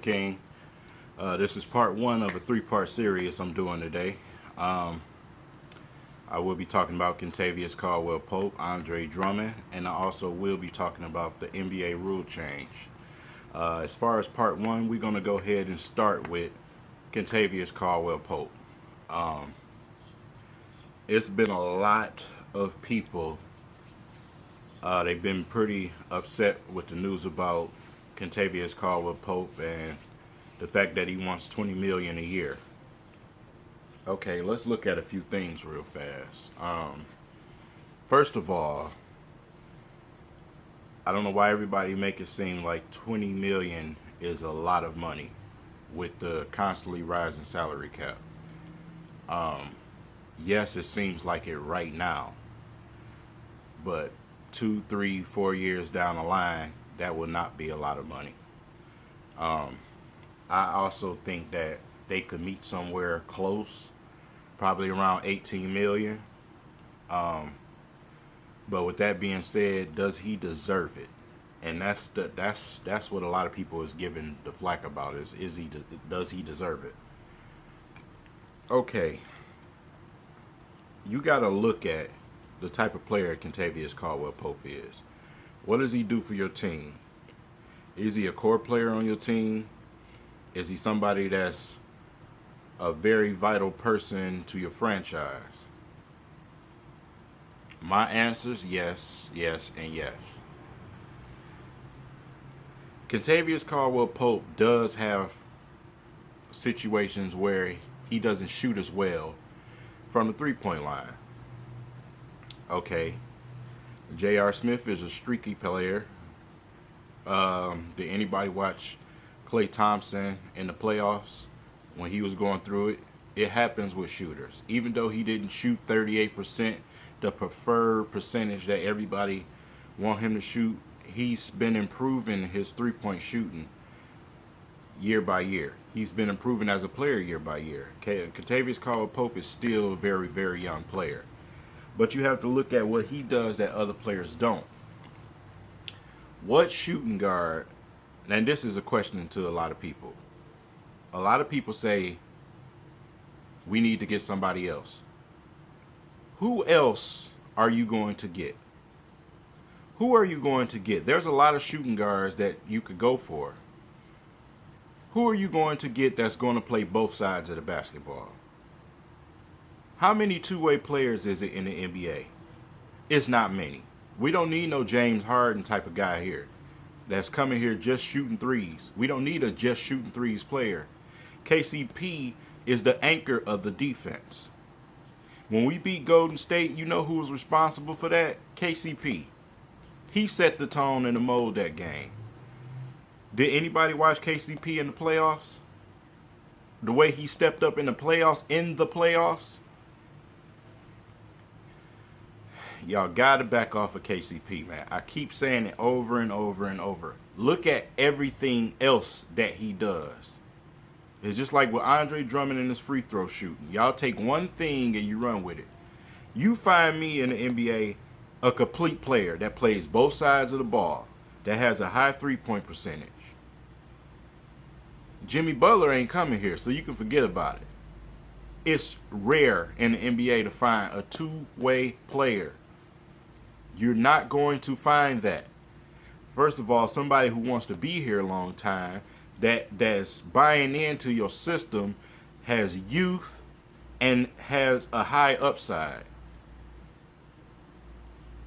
King. This is part one of a three-part series I'm doing today. I will be talking about Kentavious Caldwell Pope, Andre Drummond, and I also will be talking about the NBA rule change. As far as part one, we're going to go ahead and start with Kentavious Caldwell Pope. It's been a lot of people. They've been pretty upset with the news about Kentavious Caldwell Pope and the fact that he wants $20 million a year. Okay, let's look at a few things real fast. First of all, I don't know why everybody make it seem like $20 million is a lot of money with the constantly rising salary cap. Yes, it seems like it right now, but 2, 3, 4 years down the line, that will not be a lot of money. I also think that they could meet somewhere close, probably around 18 million. But with that being said, does he deserve it? And that's what a lot of people is giving the flack about does he deserve it? Okay, you got to look at the type of player Kentavious Caldwell Pope is. What does he do for your team? Is he a core player on your team? Is he somebody that's a very vital person to your franchise? My answer's yes, yes, and yes. Kentavious Caldwell Pope does have situations where he doesn't shoot as well from the three-point line. Okay, J.R. Smith is a streaky player. Did anybody watch Klay Thompson in the playoffs when he was going through it? It happens with shooters. Even though he didn't shoot 38%, the preferred percentage that everybody want him to shoot, he's been improving his three-point shooting year by year. He's been improving as a player year by year. Kentavious Caldwell Pope is still a very, very young player. But you have to look at what he does that other players don't. What shooting guard, and this is a question to a lot of people. A lot of people say, we need to get somebody else. Who else are you going to get? Who are you going to get? There's a lot of shooting guards that you could go for. Who are you going to get that's going to play both sides of the basketball? How many two-way players is it in the NBA? It's not many. We don't need no James Harden type of guy here that's coming here just shooting threes. We don't need a just shooting threes player. KCP is the anchor of the defense. When we beat Golden State, you know who was responsible for that? KCP. He set the tone and the mold that game. Did anybody watch KCP in the playoffs? The way he stepped up in the playoffs? Y'all got to back off of KCP, man. I keep saying it over and over and over. Look at everything else that he does. It's just like with Andre Drummond and his free throw shooting. Y'all take one thing and you run with it. You find me in the NBA a complete player that plays both sides of the ball, that has a high three-point percentage. Jimmy Butler ain't coming here, so you can forget about it. It's rare in the NBA to find a two-way player. You're not going to find that. First of all, somebody who wants to be here a long time, that's buying into your system, has youth, and has a high upside.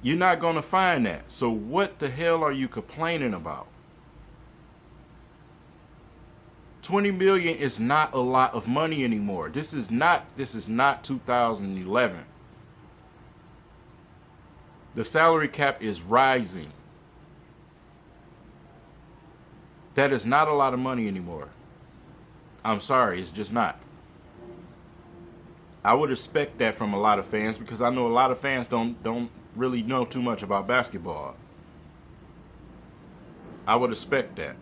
You're not going to find that. So what the hell are you complaining about? 20 million is not a lot of money anymore. This is not 2011. The salary cap is rising. That is not a lot of money anymore. I'm sorry, it's just not. I would expect that from a lot of fans because I know a lot of fans don't really know too much about basketball. I would expect that.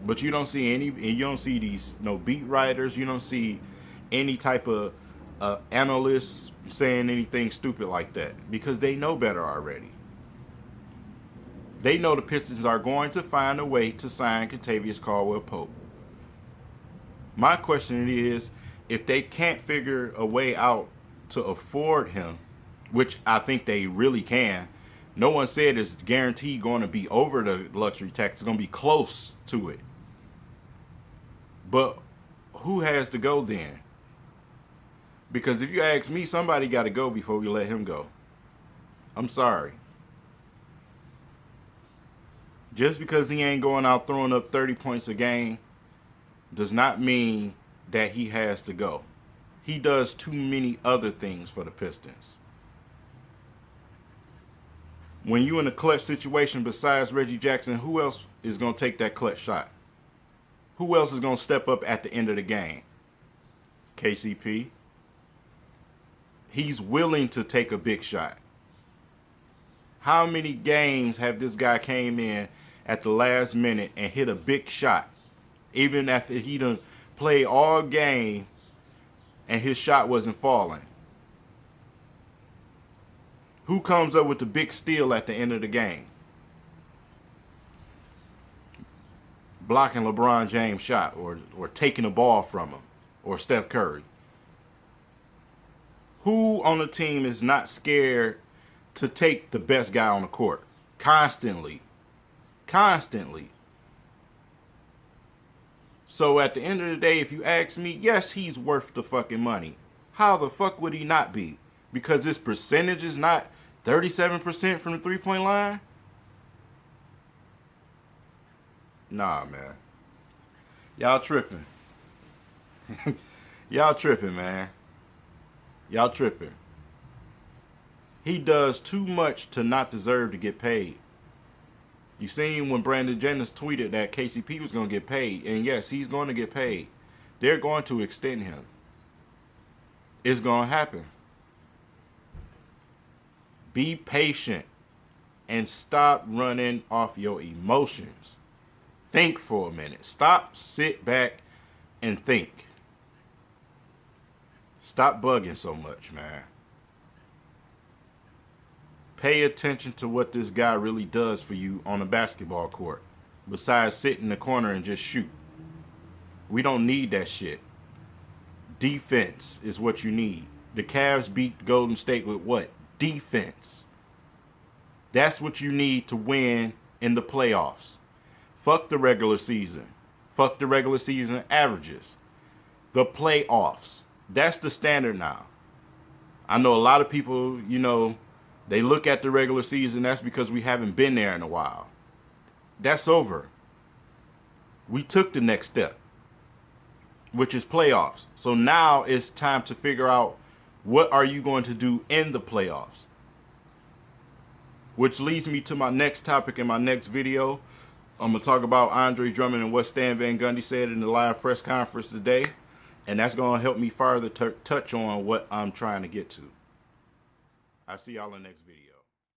But you don't see these beat writers, you don't see any type of analysts saying anything stupid like that because they know better already. They know the Pistons are going to find a way to sign Kentavious Caldwell Pope. My question is, if they can't figure a way out to afford him, which I think they really can, no one said it's guaranteed going to be over the luxury tax. It's going to be close to it. But who has to go then? Because if you ask me, somebody got to go before we let him go. I'm sorry. Just because he ain't going out throwing up 30 points a game does not mean that he has to go. He does too many other things for the Pistons. When you in a clutch situation besides Reggie Jackson, who else is going to take that clutch shot? Who else is going to step up at the end of the game? KCP. He's willing to take a big shot. How many games have this guy came in at the last minute and hit a big shot, even after he done played all game and his shot wasn't falling? Who comes up with the big steal at the end of the game? Blocking LeBron James' shot or taking the ball from him, or Steph Curry. Who on the team is not scared to take the best guy on the court? Constantly. So at the end of the day, if you ask me, yes, he's worth the fucking money. How the fuck would he not be? Because his percentage is not 37% from the three-point line? Nah, man. Y'all tripping. Y'all tripping, man. Y'all tripping. He does too much to not deserve to get paid. You seen when Brandon Jennings tweeted that KCP was going to get paid. And yes, he's going to get paid. They're going to extend him. It's going to happen. Be patient and stop running off your emotions. Think for a minute. Stop, sit back, and think. Stop bugging so much, man. Pay attention to what this guy really does for you on a basketball court, besides sit in the corner and just shoot. We don't need that shit. Defense is what you need. The Cavs beat Golden State with what? Defense. That's what you need to win in the playoffs. Fuck the regular season. Fuck the regular season averages. The playoffs. That's the standard now. I know a lot of people, they look at the regular season. That's because we haven't been there in a while. That's over. We took the next step, which is playoffs. So now it's time to figure out, what are you going to do in the playoffs? Which leads me to my next topic in my next video. I'm going to talk about Andre Drummond and what Stan Van Gundy said in the live press conference today. And that's going to help me further touch on what I'm trying to get to. I'll see y'all in the next video.